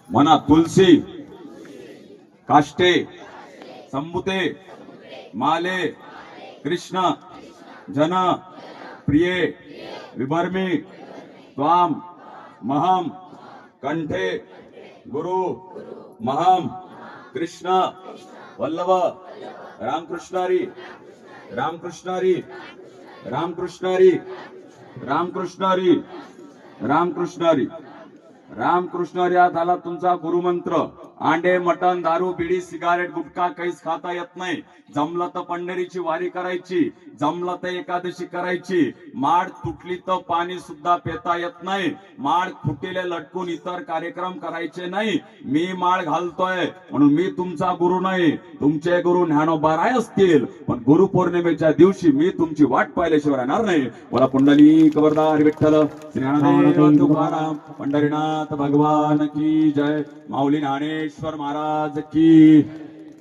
म्हणा तुलसी काष्टे संबुते माले कृष्ण जन प्रिये विभर्मी त्वाम महम कंठे गुरु महम कृष्ण वल्लभ रामकृष्णारी रामकृष्णारी रामकृष्णारी रामकृष्णारी रामकृष्णारी रामकृष्णारी हा झाला तुमचा गुरुमंत्र. अंडे मटण दारू बिडी सिगारेट गुटखा काहीच खाता येत नाही. जमलं तर पंढरीची वारी करायची, जमलं तर एकादशी करायची. माड तुटली तर पाणी सुद्धा पिता येत नाही. माड फुटीले लटकून इतर कार्यक्रम करायचे नाही. मी माळ घालतोय म्हणून मी तुमचा गुरु नाही. तुमचे गुरु ज्ञानोबा राय असतील, पण गुरुपौर्णिमेच्या दिवशी मी तुमची वाट पाहिल्याशिवाय राहणार नाही. मला पुंडलिक वरदार विठ्ठल श्री ज्ञानदेव तुकाराम पंढरीनाथ भगवान की जय. माऊली ज्ञानेश्वर महाराज की,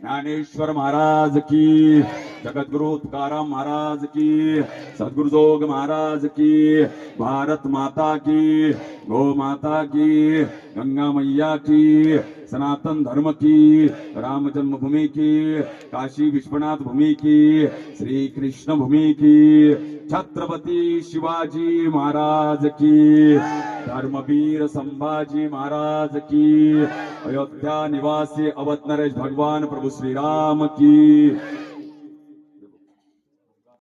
ज्ञानेश्वर महाराज की, जगद्गुरु तुकाराम महाराज की, सद्गुरु जोग महाराज की, भारत माता की, गो माता की, गंगा मैया की, सनातन धर्म की, राम जन्मभूमि की, काशी विश्वनाथ भूमि की, श्री कृष्ण भूमि की, छत्रपति शिवाजी महाराज की, धर्मवीर संभाजी महाराज की, अयोध्या निवासी अवध नरेश भगवान प्रभु श्री राम की.